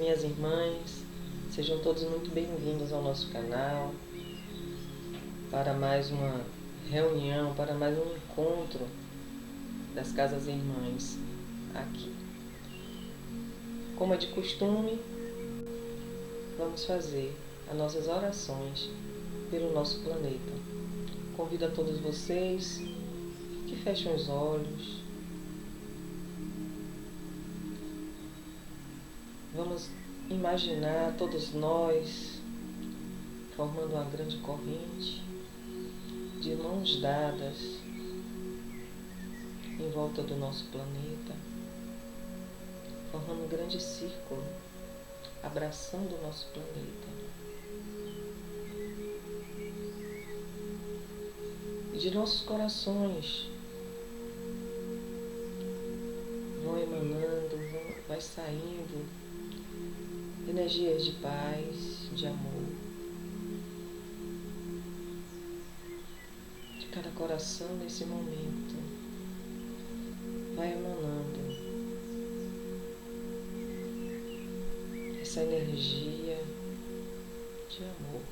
minhas irmãs, sejam todos muito bem-vindos ao nosso canal para mais uma reunião, para mais um encontro das Casas Irmãs aqui. Como é de costume, vamos fazer as nossas orações pelo nosso planeta. Convido a todos vocês que fechem os olhos. Vamos imaginar todos nós formando uma grande corrente, de mãos dadas em volta do nosso planeta, formando um grande círculo, abraçando o nosso planeta. E de nossos corações vão emanando, vai saindo energias de paz, de amor. De cada coração nesse momento vai emanando essa energia de amor,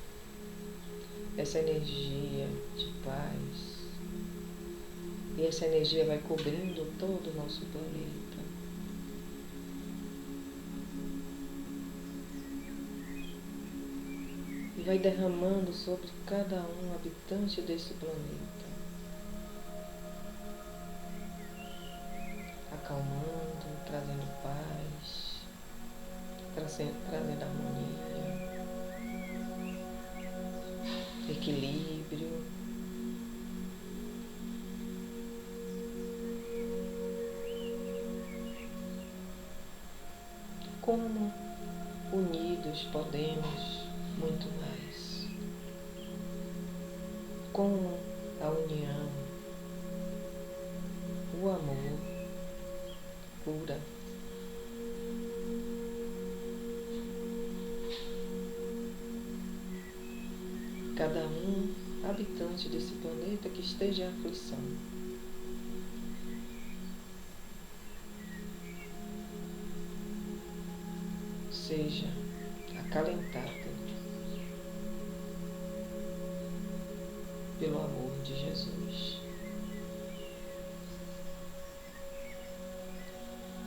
essa energia de paz. E essa energia vai cobrindo todo o nosso planeta. E vai derramando sobre cada um habitante desse planeta, acalmando, trazendo paz, trazendo harmonia, equilíbrio. Como unidos podemos muito mais. Como a união, o amor cura. Cada um habitante desse planeta que esteja em aflição. Seja acalentado pelo amor de Jesus.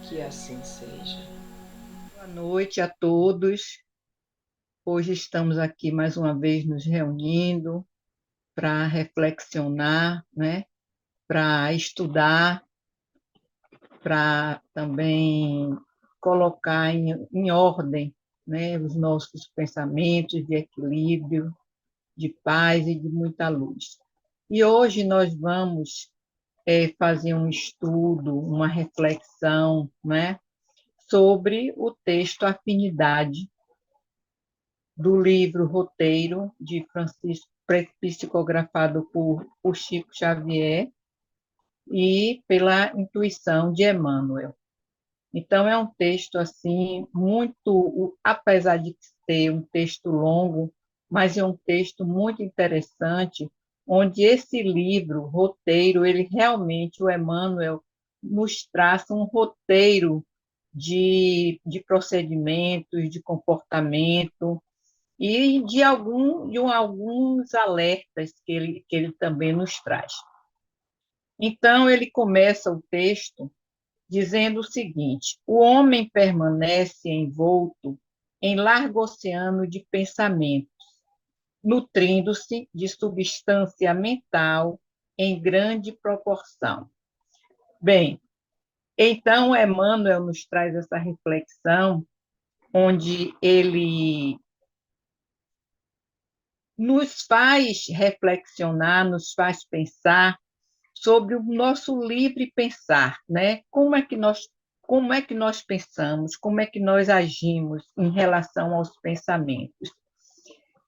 Que assim seja. Boa noite a todos. Hoje estamos aqui mais uma vez nos reunindo para reflexionar, né? Para estudar, para também colocar em ordem, né? Os nossos pensamentos de equilíbrio, de paz e de muita luz. E hoje nós vamos fazer um estudo, uma reflexão, né? Sobre o texto Afinidade, do livro Roteiro, de Francisco, psicografado por Chico Xavier e pela intuição de Emmanuel. Então, é um texto assim muito, apesar de ser um texto longo, mas é um texto muito interessante, onde esse livro, Roteiro, ele realmente, o Emmanuel, nos traça um roteiro de procedimentos, de comportamento, e de alguns alertas que ele também nos traz. Então, ele começa o texto dizendo o seguinte: o homem permanece envolto em largo oceano de pensamentos, nutrindo-se de substância mental em grande proporção. Bem, então Emmanuel nos traz essa reflexão, onde ele nos faz reflexionar, nos faz pensar sobre o nosso livre pensar, né? Como é que nós pensamos, como é que nós agimos em relação aos pensamentos.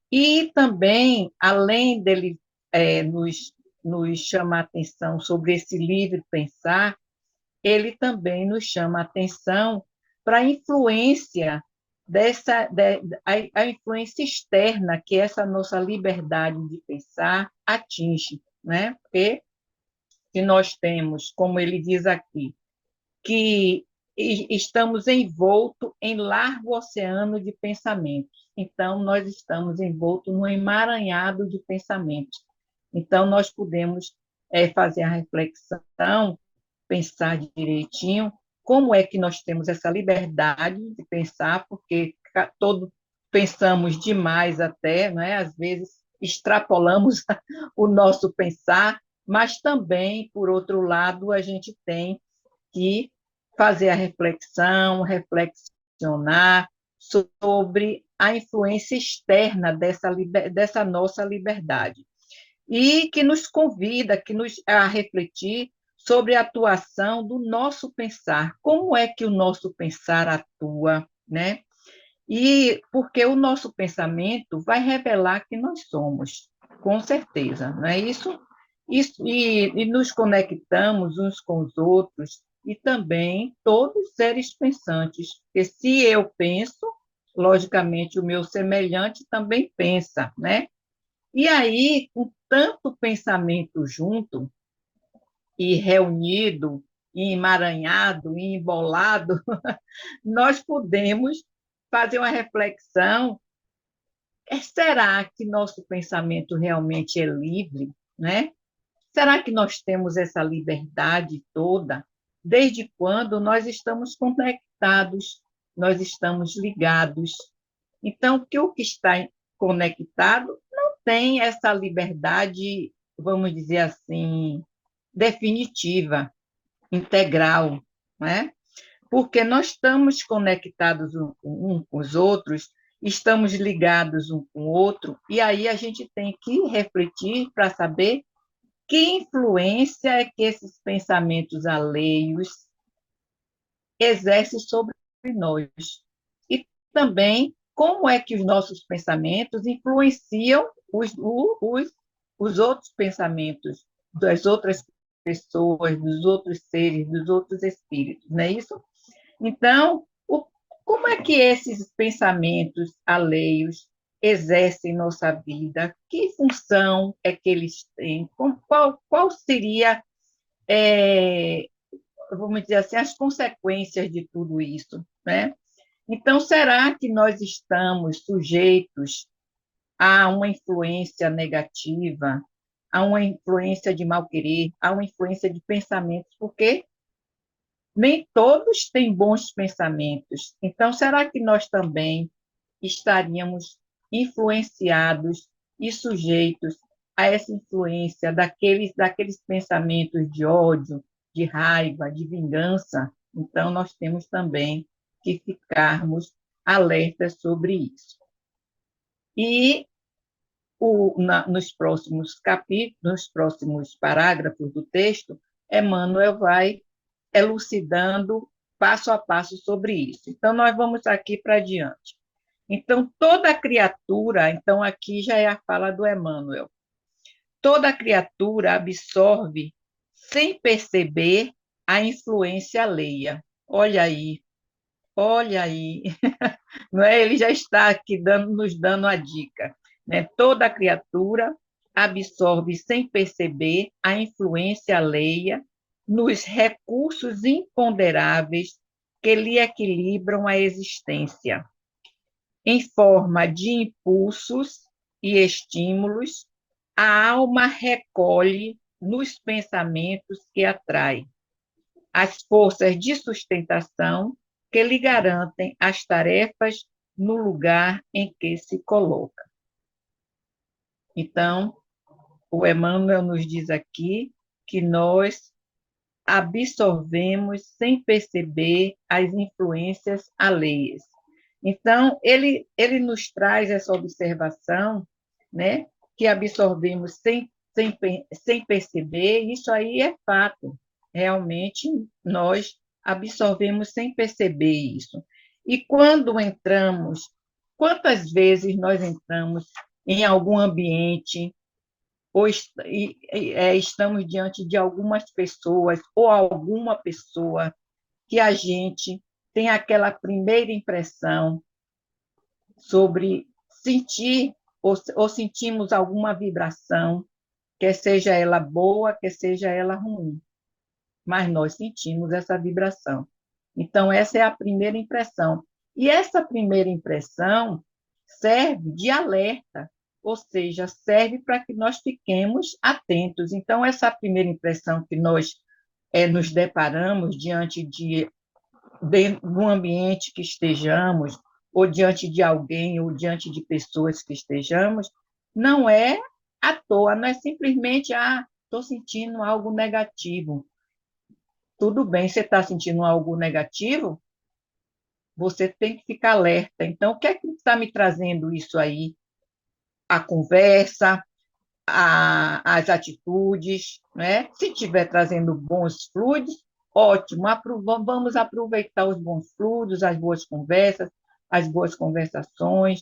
E também, além dele nos chamar a atenção sobre esse livre pensar, ele também nos chama a atenção para a influência a influência externa que essa nossa liberdade de pensar atinge, né? Porque se nós temos, como ele diz aqui, que estamos envoltos em largo oceano de pensamentos. Então, nós estamos envoltos num emaranhado de pensamentos. Então, nós podemos fazer a reflexão, pensar direitinho como é que nós temos essa liberdade de pensar, porque todo pensamos demais até, né? Às vezes extrapolamos o nosso pensar, mas também, por outro lado, a gente tem que fazer a reflexão, reflexionar sobre a influência externa dessa nossa liberdade e que nos convida a refletir sobre a atuação do nosso pensar. Como é que o nosso pensar atua, né? E porque o nosso pensamento vai revelar quem nós somos, com certeza, não é isso? E nos conectamos uns com os outros e também todos seres pensantes, porque se eu penso, logicamente o meu semelhante também pensa, né? E aí, com tanto pensamento junto e reunido, e emaranhado, e embolado, nós podemos fazer uma reflexão. Será que nosso pensamento realmente é livre, né? Será que nós temos essa liberdade toda? Desde quando nós estamos conectados, nós estamos ligados? Então, que o que está conectado não tem essa liberdade, vamos dizer assim, definitiva, integral, né? Porque nós estamos conectados um com os outros, estamos ligados um com o outro, e aí a gente tem que refletir para saber que influência é que esses pensamentos alheios exercem sobre nós. E também como é que os nossos pensamentos influenciam os outros pensamentos das outras pessoas, dos outros seres, dos outros espíritos, não é isso? Então, como é que esses pensamentos alheios exercem nossa vida? Que função é que eles têm? Qual seria, é, vamos dizer assim, as consequências de tudo isso, né? Então, será que nós estamos sujeitos a uma influência negativa, a uma influência de mal-querer, a uma influência de pensamentos? Porque nem todos têm bons pensamentos. Então, será que nós também estaríamos influenciados e sujeitos a essa influência daqueles pensamentos de ódio, de raiva, de vingança? Então, nós temos também que ficarmos alertas sobre isso. E nos próximos capítulos, nos próximos parágrafos do texto, Emmanuel vai elucidando passo a passo sobre isso. Então, nós vamos aqui para diante. Então, toda criatura, então aqui já é a fala do Emmanuel, toda criatura absorve, sem perceber, a influência alheia. Olha aí, não é? Ele já está aqui nos dando a dica. Né? Toda criatura absorve, sem perceber, a influência alheia nos recursos imponderáveis que lhe equilibram a existência. Em forma de impulsos e estímulos, a alma recolhe nos pensamentos que atrai as forças de sustentação que lhe garantem as tarefas no lugar em que se coloca. Então, o Emmanuel nos diz aqui que nós absorvemos sem perceber as influências alheias. Então, ele nos traz essa observação, né, que absorvemos sem perceber, isso aí é fato. Realmente, nós absorvemos sem perceber isso. E quando entramos, quantas vezes nós entramos em algum ambiente ou estamos diante de algumas pessoas ou alguma pessoa que a gente tem aquela primeira impressão sobre sentir ou sentimos alguma vibração, quer seja ela boa, quer seja ela ruim, mas nós sentimos essa vibração. Então, essa é a primeira impressão. E essa primeira impressão serve de alerta, ou seja, serve para que nós fiquemos atentos. Então, essa primeira impressão que nós nos deparamos diante do ambiente que estejamos, ou diante de alguém, ou diante de pessoas que estejamos, não é à toa, não é simplesmente, estou sentindo algo negativo. Tudo bem, você está sentindo algo negativo, você tem que ficar alerta. Então, o que é que está me trazendo isso aí? A conversa, as atitudes, né? Se estiver trazendo bons fluidos, ótimo, vamos aproveitar os bons fluidos, as boas conversas, as boas conversações,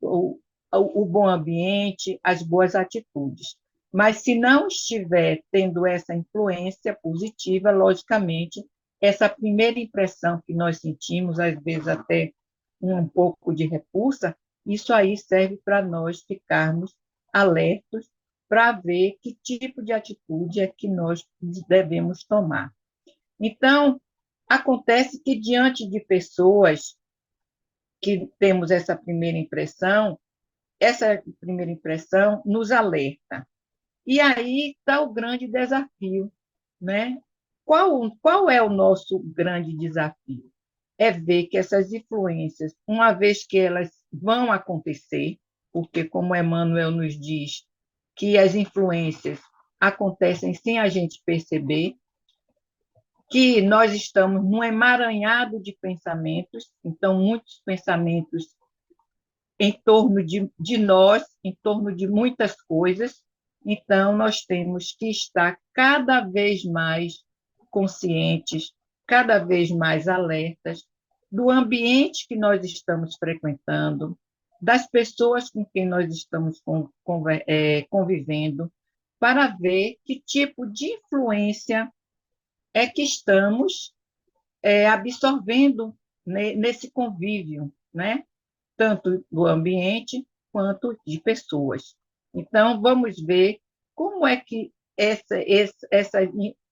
o bom ambiente, as boas atitudes. Mas se não estiver tendo essa influência positiva, logicamente, essa primeira impressão que nós sentimos, às vezes até um pouco de repulsa, isso aí serve para nós ficarmos alertos para ver que tipo de atitude é que nós devemos tomar. Então, acontece que diante de pessoas que temos essa primeira impressão nos alerta. E aí está o grande desafio, né? Qual é o nosso grande desafio? É ver que essas influências, uma vez que elas vão acontecer, porque, como Emmanuel nos diz, que as influências acontecem sem a gente perceber, que nós estamos num emaranhado de pensamentos, então, muitos pensamentos em torno de nós, em torno de muitas coisas, então, nós temos que estar cada vez mais conscientes, cada vez mais alertas do ambiente que nós estamos frequentando, das pessoas com quem nós estamos convivendo, para ver que tipo de influência é que estamos absorvendo nesse convívio, né? Tanto do ambiente quanto de pessoas. Então, vamos ver como é que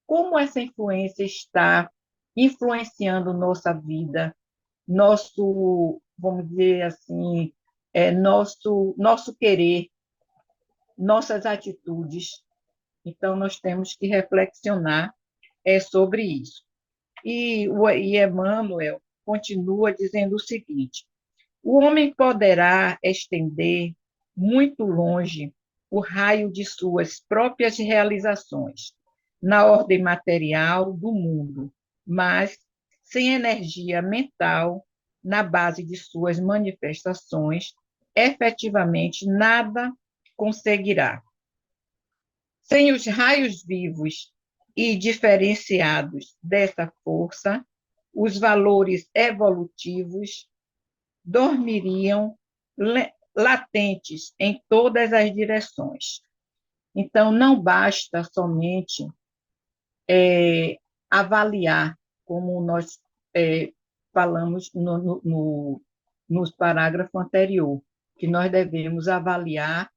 como essa influência está influenciando nossa vida, vamos dizer assim, nosso querer, nossas atitudes. Então, nós temos que reflexionar sobre isso. E Emmanuel continua dizendo o seguinte: o homem poderá estender muito longe o raio de suas próprias realizações na ordem material do mundo, mas sem energia mental na base de suas manifestações, efetivamente nada conseguirá. Sem os raios vivos e diferenciados dessa força, os valores evolutivos dormiriam latentes em todas as direções. Então, não basta somente avaliar, como nós falamos no parágrafo anterior, que nós devemos avaliar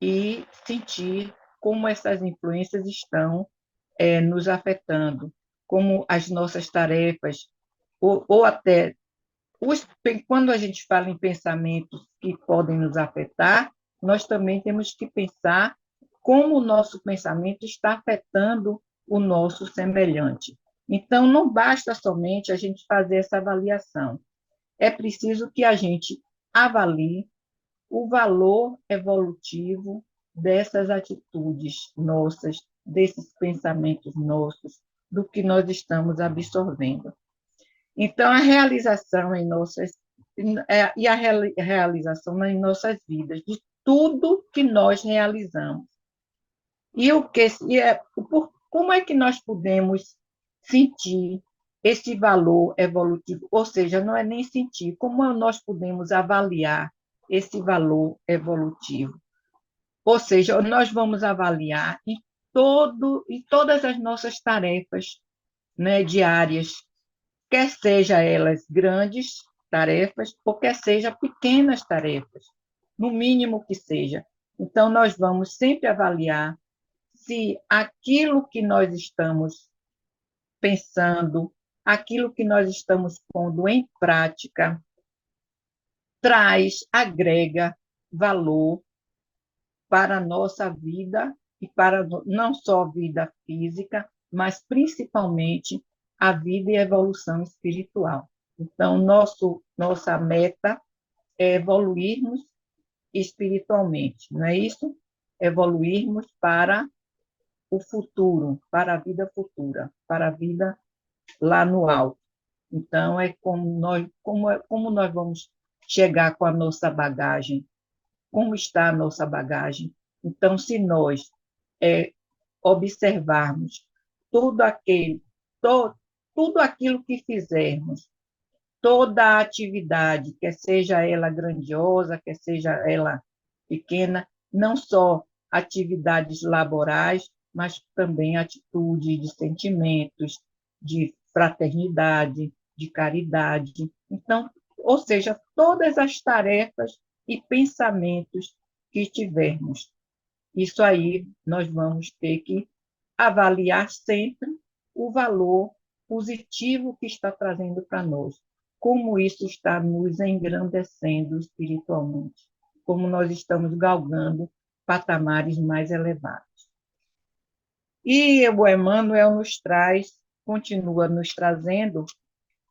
e sentir como essas influências estão nos afetando, como as nossas tarefas, ou até quando a gente fala em pensamentos que podem nos afetar, nós também temos que pensar como o nosso pensamento está afetando o nosso semelhante. Então, não basta somente a gente fazer essa avaliação. É preciso que a gente avalie o valor evolutivo dessas atitudes nossas, desses pensamentos nossos, do que nós estamos absorvendo. Então, a realização em nossas e a realização em nossas vidas, de tudo que nós realizamos. E o que como é que nós podemos sentir esse valor evolutivo? Ou seja, não é nem sentir, como nós podemos avaliar esse valor evolutivo? Ou seja, nós vamos avaliar em todas as nossas tarefas, né, diárias, quer seja elas grandes tarefas, ou quer seja pequenas tarefas, no mínimo que seja. Então, nós vamos sempre avaliar se aquilo que nós estamos pensando, aquilo que nós estamos pondo em prática agrega valor para a nossa vida e para não só a vida física, mas principalmente a vida e a evolução espiritual. Então, nossa meta é evoluirmos espiritualmente, não é isso? Evoluirmos para o futuro, para a vida futura, para a vida lá no alto. Então, é como nós vamos chegar com a nossa bagagem, como está a nossa bagagem. Então, se nós observarmos tudo aquele, to, tudo aquilo que fizermos, toda a atividade, quer seja ela grandiosa, quer seja ela pequena, não só atividades laborais, mas também atitude de sentimentos, de fraternidade, de caridade. Então, ou seja, todas as tarefas e pensamentos que tivermos. Isso aí nós vamos ter que avaliar sempre o valor positivo que está trazendo para nós, como isso está nos engrandecendo espiritualmente, como nós estamos galgando patamares mais elevados. E o Emmanuel continua nos trazendo,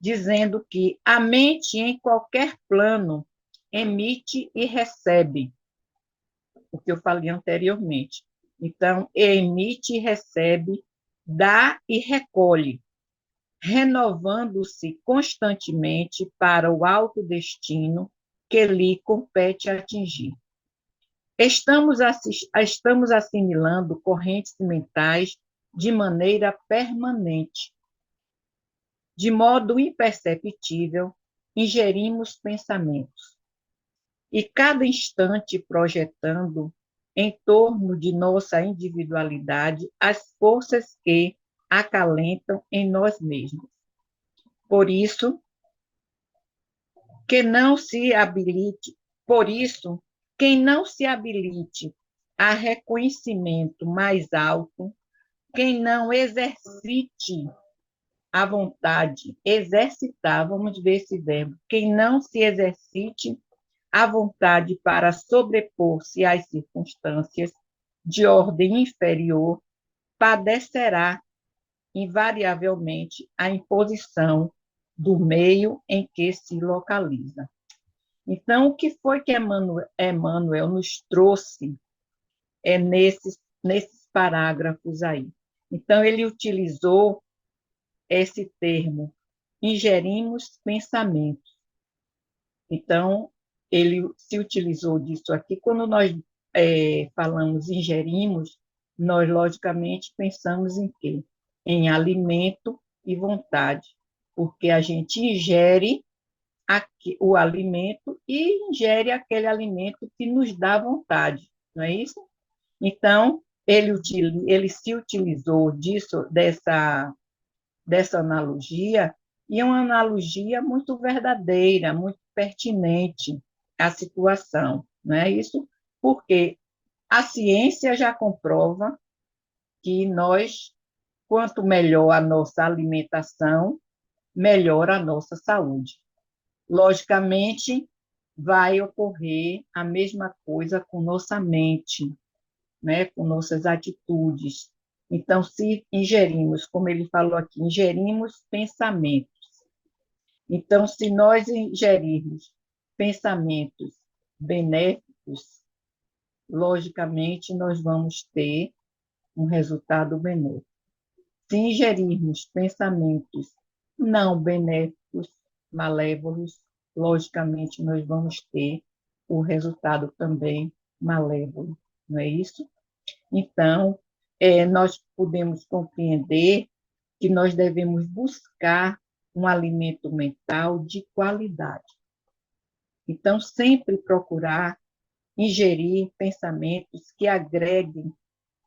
dizendo que a mente em qualquer plano emite e recebe, o que eu falei anteriormente. Então, emite e recebe, dá e recolhe, renovando-se constantemente para o alto destino que lhe compete atingir. Estamos assimilando correntes mentais de maneira permanente. De modo imperceptível, ingerimos pensamentos. E cada instante projetando em torno de nossa individualidade as forças que acalentam em nós mesmos. Por isso, que não se habilite, por isso, quem não se habilite a reconhecimento mais alto, quem não exercite a vontade, exercitar, vamos ver esse verbo, quem não se exercite a vontade para sobrepor-se às circunstâncias de ordem inferior, padecerá invariavelmente a imposição do meio em que se localiza. Então, o que foi que Emmanuel nos trouxe nesses parágrafos aí? Então, ele utilizou esse termo, ingerimos pensamentos. Então, ele se utilizou disso aqui. Quando nós falamos ingerimos, nós, logicamente, pensamos em quê? Em alimento e vontade, porque a gente ingere o alimento e ingere aquele alimento que nos dá vontade, não é isso? Então, ele se utilizou dessa analogia, e é uma analogia muito verdadeira, muito pertinente à situação, não é isso? Porque a ciência já comprova que quanto melhor a nossa alimentação, melhor a nossa saúde. Logicamente, vai ocorrer a mesma coisa com nossa mente, né? Com nossas atitudes. Então, se ingerimos, como ele falou aqui, ingerimos pensamentos. Então, se nós ingerirmos pensamentos benéficos, logicamente, nós vamos ter um resultado benéfico. Se ingerirmos pensamentos não benéficos, malévolos, logicamente nós vamos ter o resultado também malévolo, não é isso? Então, nós podemos compreender que nós devemos buscar um alimento mental de qualidade. Então, sempre procurar ingerir pensamentos que agreguem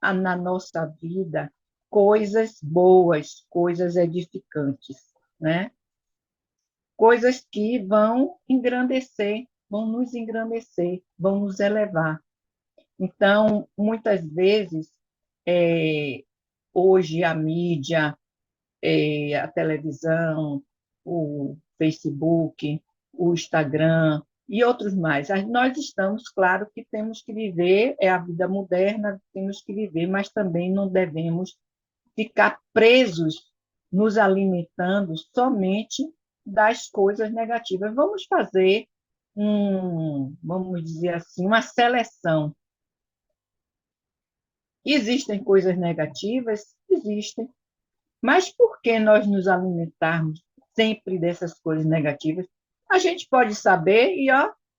na nossa vida coisas boas, coisas edificantes, né? Coisas que vão engrandecer, vão nos engrandecer, vão nos elevar. Então, muitas vezes, hoje a mídia, a televisão, o Facebook, o Instagram e outros mais. Nós estamos, claro, que temos que viver, é a vida moderna, temos que viver, mas também não devemos ficar presos, nos alimentando somente das coisas negativas. Vamos fazer vamos dizer assim, uma seleção. Existem coisas negativas? Existem. Mas por que nós nos alimentarmos sempre dessas coisas negativas? A gente pode saber e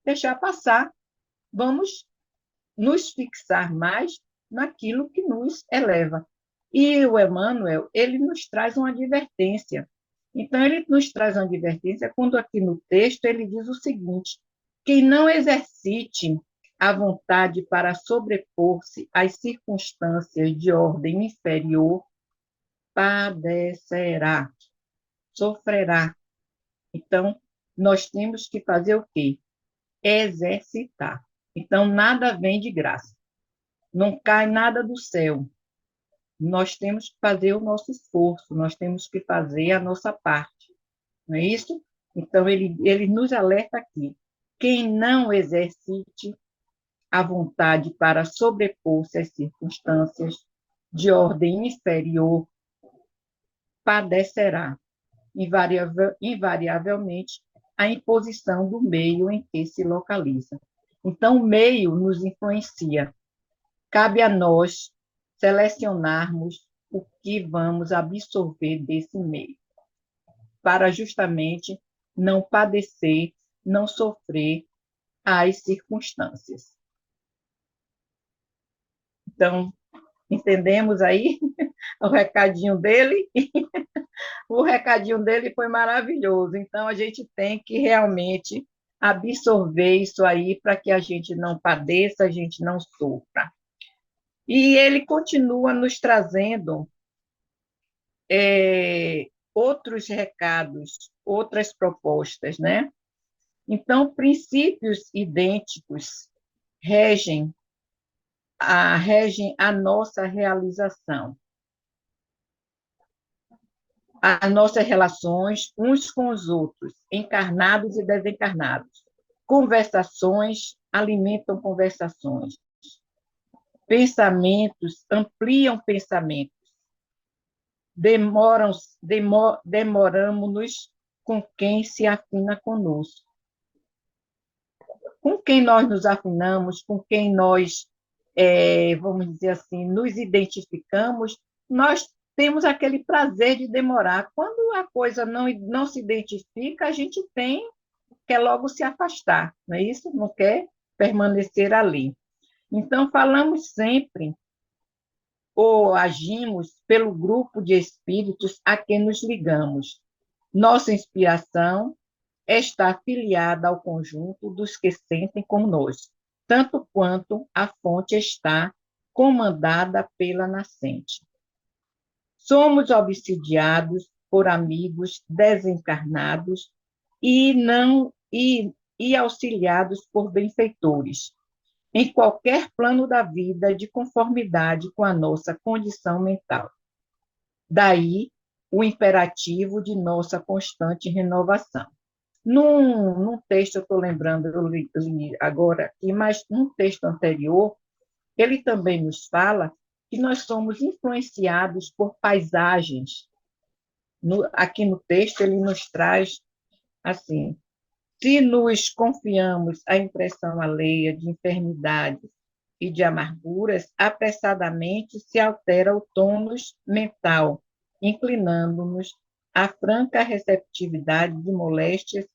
deixar passar. Vamos nos fixar mais naquilo que nos eleva. E o Emmanuel, ele nos traz uma advertência. Então, ele nos traz uma advertência quando aqui no texto ele diz o seguinte: quem não exercite a vontade para sobrepor-se às circunstâncias de ordem inferior, padecerá, sofrerá. Então, nós temos que fazer o quê? Exercitar. Então, nada vem de graça. Não cai nada do céu. Nós temos que fazer o nosso esforço, nós temos que fazer a nossa parte. Não é isso? Então, ele nos alerta aqui. Quem não exercite a vontade para sobrepor-se às circunstâncias de ordem inferior, padecerá, invariavelmente, a imposição do meio em que se localiza. Então, o meio nos influencia. Cabe a nós selecionarmos o que vamos absorver desse meio, para justamente não padecer, não sofrer as circunstâncias. Então, entendemos aí o recadinho dele? O recadinho dele foi maravilhoso. Então, a gente tem que realmente absorver isso aí para que a gente não padeça, a gente não sofra. E ele continua nos trazendo outros recados, outras propostas, né? Então, princípios idênticos regem a nossa realização, as nossas relações uns com os outros, encarnados e desencarnados. Conversações alimentam conversações. Pensamentos ampliam pensamentos. Demoramos-nos com quem se afina conosco. Com quem nós nos afinamos, com quem nós, vamos dizer assim, nos identificamos, nós temos aquele prazer de demorar. Quando a coisa não se identifica, a gente quer logo se afastar, não é isso? Não quer permanecer ali. Então, falamos sempre ou agimos pelo grupo de espíritos a quem nos ligamos. Nossa inspiração está afiliada ao conjunto dos que sentem como nós, tanto quanto a fonte está comandada pela nascente. Somos obsidiados por amigos desencarnados e auxiliados por benfeitores, em qualquer plano da vida de conformidade com a nossa condição mental. Daí o imperativo de nossa constante renovação. Num texto, eu estou lembrando, eu li agora aqui, mas num texto anterior, ele também nos fala que nós somos influenciados por paisagens. Aqui no texto, ele nos traz assim: se nos confiamos à impressão alheia de enfermidades e de amarguras, apressadamente se altera o tônus mental, inclinando-nos à franca receptividade de moléstias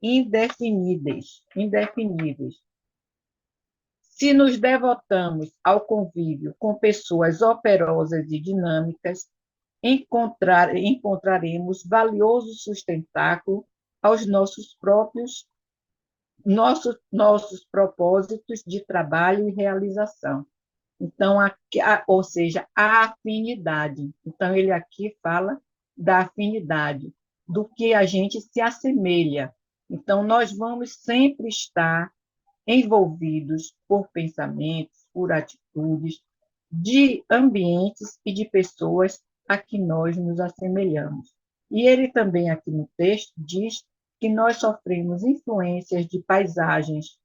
indefiníveis. Se nos devotamos ao convívio com pessoas operosas e dinâmicas, encontraremos valioso sustentáculo aos nossos propósitos de trabalho e realização. Então, ou seja, a afinidade. Então, ele aqui fala da afinidade, do que a gente se assemelha. Então, nós vamos sempre estar envolvidos por pensamentos, por atitudes, de ambientes e de pessoas a que nós nos assemelhamos. E ele também, aqui no texto, diz que nós sofremos influências de paisagens,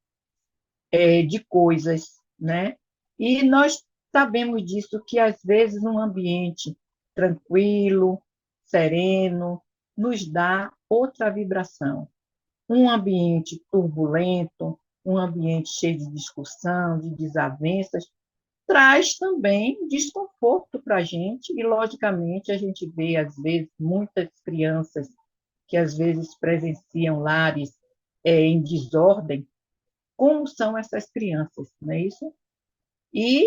de coisas, né? E nós sabemos disso, que às vezes um ambiente tranquilo, sereno, nos dá outra vibração. Um ambiente turbulento, um ambiente cheio de discussão, de desavenças, traz também desconforto para a gente, e, logicamente, a gente vê, às vezes, muitas crianças que, às vezes, presenciam lares em desordem. Como são essas crianças, não é isso? E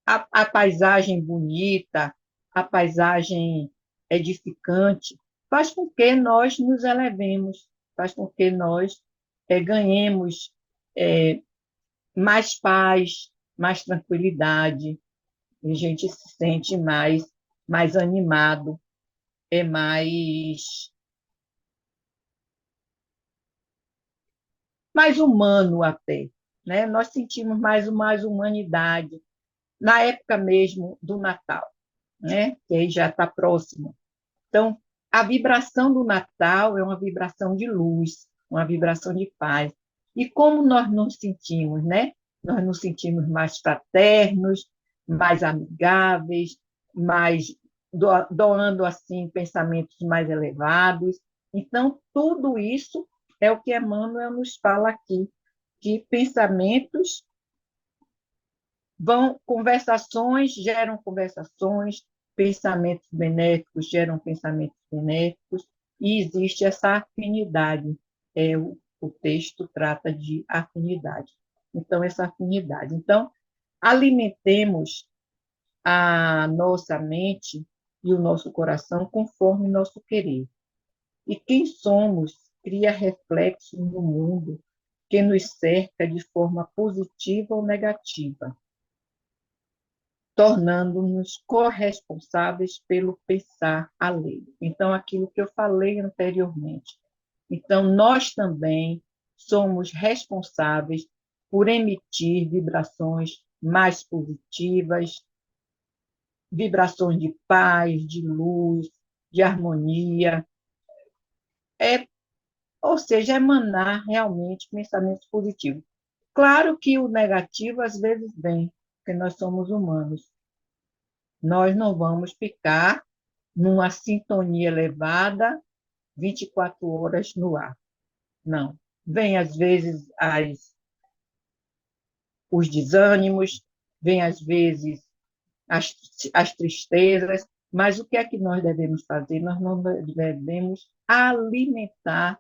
a paisagem bonita, a paisagem edificante, faz com que nós nos elevemos, faz com que nós ganhemos é, mais paz, mais tranquilidade, e a gente se sente mais animado, mais, mais humano até. Né? Nós sentimos mais humanidade na época mesmo do Natal, né? Que aí já está próximo. Então, a vibração do Natal é uma vibração de luz, uma vibração de paz. E como nós nos sentimos, né? Nós nos sentimos mais fraternos, mais amigáveis, mais doando assim pensamentos mais elevados. Então, tudo isso é o que Emmanuel nos fala aqui, que pensamentos conversações geram conversações, pensamentos benéficos geram pensamentos benéficos, e existe essa afinidade. O texto trata de afinidade. Então, essa afinidade. Então, alimentemos a nossa mente e o nosso coração conforme nosso querer. E quem somos cria reflexos no mundo que nos cerca de forma positiva ou negativa, tornando-nos corresponsáveis pelo pensar alheio. Então, aquilo que eu falei anteriormente. Então, nós também somos responsáveis por emitir vibrações mais positivas, vibrações de paz, de luz, de harmonia, ou seja, emanar realmente pensamentos positivos. Claro que o negativo às vezes vem, porque nós somos humanos. Nós não vamos ficar numa sintonia elevada 24 horas no ar. Não. Vem, às vezes, os desânimos, vem, às vezes, as tristezas, mas o que é que nós devemos fazer? Nós não devemos alimentar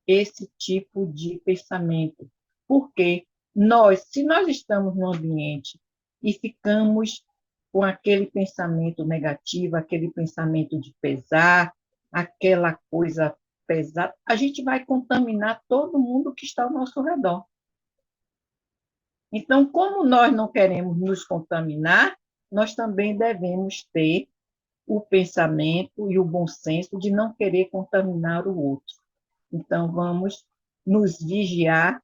esse tipo de pensamento, porque se nós estamos no ambiente e ficamos com aquele pensamento negativo, aquele pensamento de pesar, aquela coisa pesada, a gente vai contaminar todo mundo que está ao nosso redor. Então, como nós não queremos nos contaminar, nós também devemos ter o pensamento e o bom senso de não querer contaminar o outro. Então, vamos nos vigiar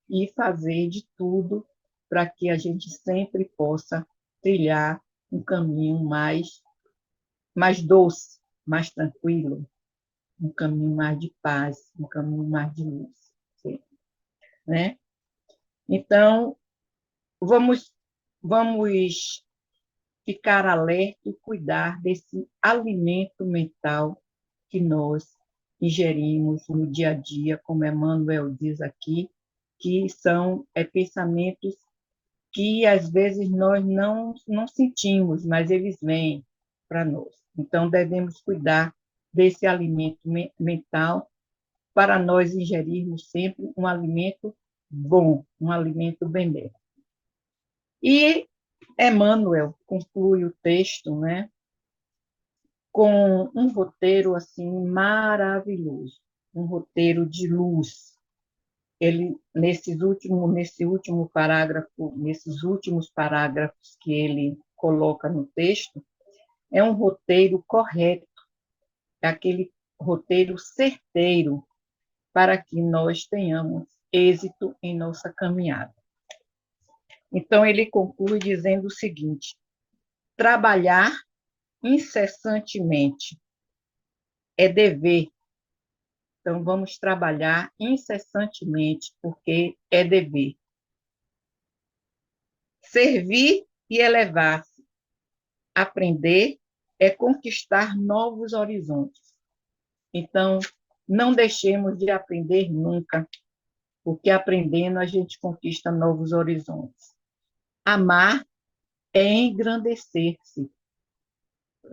e fazer de tudo para que a gente sempre possa trilhar um caminho mais doce, mais tranquilo, um caminho mais de paz, um caminho mais de luz. Né? Então, vamos ficar alerta e cuidar desse alimento mental que nós ingerimos no dia a dia, como Emmanuel diz aqui, que são pensamentos que às vezes nós não sentimos, mas eles vêm para nós. Então, devemos cuidar desse alimento mental para nós ingerirmos sempre um alimento bom, um alimento benéfico. E Emmanuel conclui o texto, né, com um roteiro assim maravilhoso, um roteiro de luz. Ele nesse último parágrafo, nesses últimos parágrafos que ele coloca no texto, é um roteiro correto, é aquele roteiro certeiro para que nós tenhamos êxito em nossa caminhada. Então ele conclui dizendo o seguinte: trabalhar incessantemente. É dever. Então, vamos trabalhar incessantemente, porque é dever. Servir e elevar-se. Aprender é conquistar novos horizontes. Então, não deixemos de aprender nunca, porque aprendendo a gente conquista novos horizontes. Amar é engrandecer-se,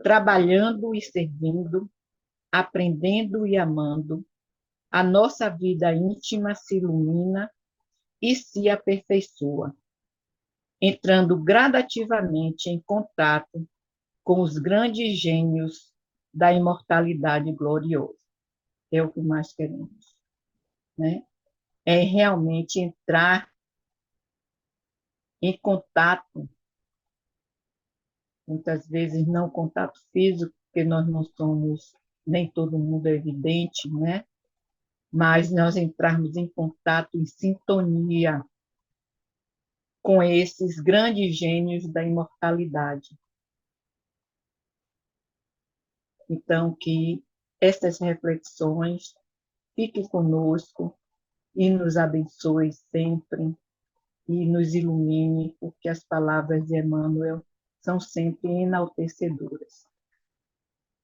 trabalhando e servindo, aprendendo e amando, a nossa vida íntima se ilumina e se aperfeiçoa, entrando gradativamente em contato com os grandes gênios da imortalidade gloriosa. É o que mais queremos, né? É realmente entrar em contato, muitas vezes não contato físico, porque nós não somos, nem todo mundo é evidente, né? Mas nós entrarmos em contato, em sintonia com esses grandes gênios da imortalidade. Então, que essas reflexões fiquem conosco e nos abençoe sempre e nos ilumine, porque as palavras de Emmanuel são sempre enaltecedoras.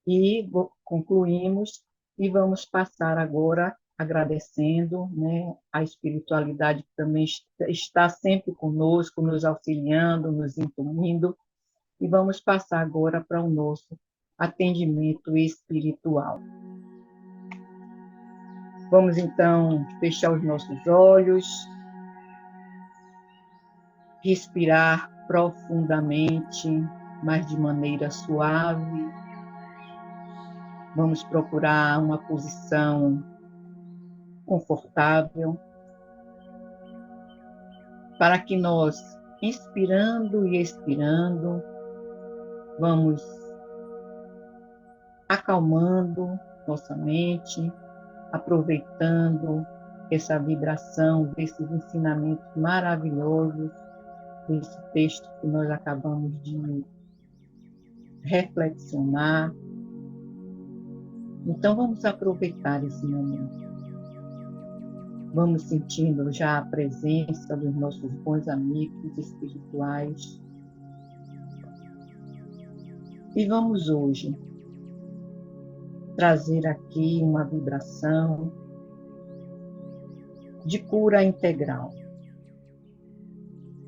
E concluímos e vamos passar agora agradecendo, né, a espiritualidade que também está sempre conosco, nos auxiliando, nos intuindo, e vamos passar agora para o nosso atendimento espiritual. Vamos então fechar os nossos olhos, respirar profundamente, mas de maneira suave. Vamos procurar uma posição confortável, para que nós, inspirando e expirando, vamos acalmando nossa mente, aproveitando essa vibração desses ensinamentos maravilhosos, desse texto que nós acabamos de reflexionar. Então, vamos aproveitar esse momento. Vamos sentindo já a presença dos nossos bons amigos espirituais. E vamos hoje trazer aqui uma vibração de cura integral,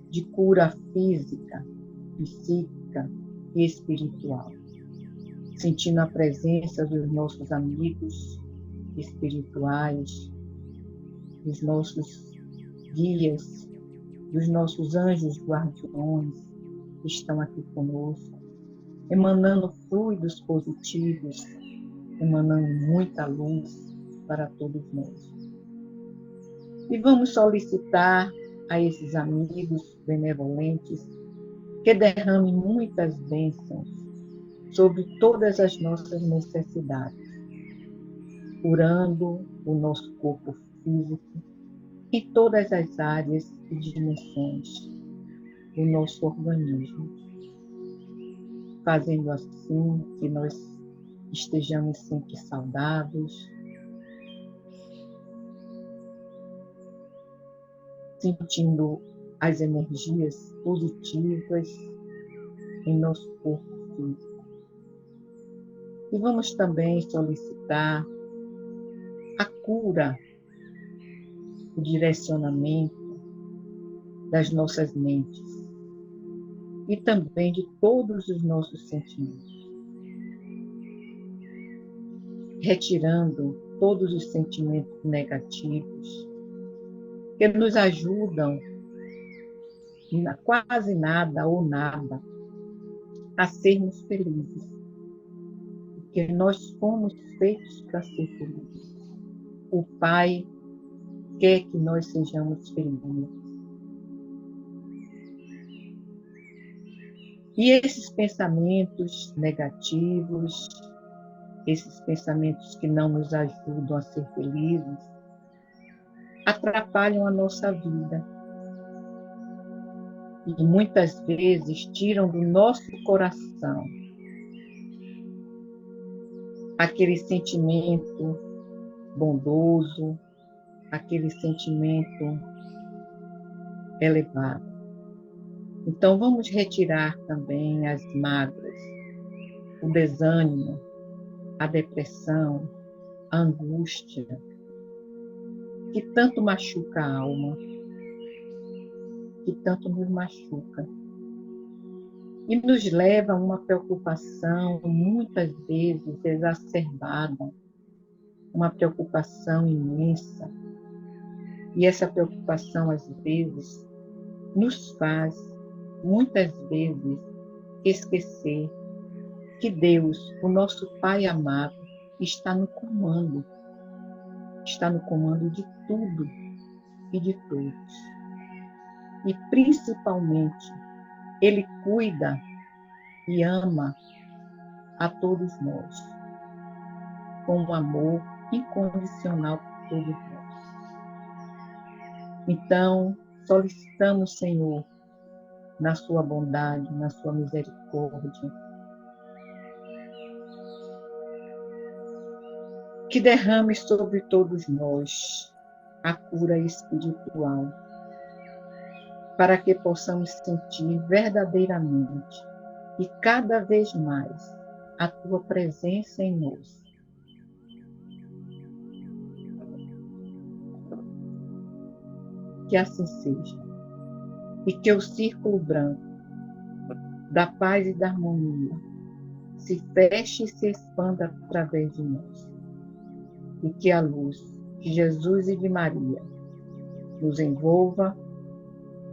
de cura física, psíquica e espiritual, sentindo a presença dos nossos amigos espirituais, dos nossos guias, dos nossos anjos guardiões que estão aqui conosco, emanando fluidos positivos, emanando muita luz para todos nós. E vamos solicitar a esses amigos benevolentes que derramem muitas bênçãos sobre todas as nossas necessidades, curando o nosso corpo físico em todas as áreas e dimensões do nosso organismo, fazendo assim que nós estejamos sempre saudáveis, sentindo as energias positivas em nosso corpo físico. E vamos também solicitar a cura, o direcionamento das nossas mentes e também de todos os nossos sentimentos, retirando todos os sentimentos negativos que nos ajudam quase nada ou nada a sermos felizes, porque nós fomos feitos para ser felizes. O Pai quer que nós sejamos felizes. E esses pensamentos negativos, esses pensamentos que não nos ajudam a ser felizes, atrapalham a nossa vida. E muitas vezes tiram do nosso coração aquele sentimento bondoso, aquele sentimento elevado. Então, vamos retirar também as mágoas, o desânimo, a depressão, a angústia, que tanto machuca a alma, que tanto nos machuca, e nos leva a uma preocupação muitas vezes exacerbada, uma preocupação imensa. E essa preocupação, às vezes, nos faz, muitas vezes, esquecer que Deus, o nosso Pai amado, está no comando de tudo e de todos. E, principalmente, Ele cuida e ama a todos nós, com um amor incondicional por todos nós. Então, solicitamos, Senhor, na sua bondade, na sua misericórdia, que derrame sobre todos nós a cura espiritual, para que possamos sentir verdadeiramente e cada vez mais a tua presença em nós. Que assim seja. E que o círculo branco da paz e da harmonia se feche e se expanda através de nós. E que a luz de Jesus e de Maria nos envolva,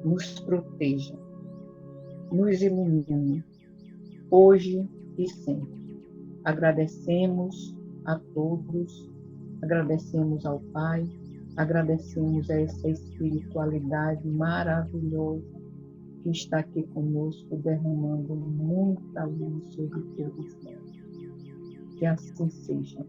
nos proteja, nos ilumine, hoje e sempre. Agradecemos a todos, agradecemos ao Pai, agradecemos a essa espiritualidade maravilhosa que está aqui conosco, derramando muita luz sobre todos nós. Que assim seja.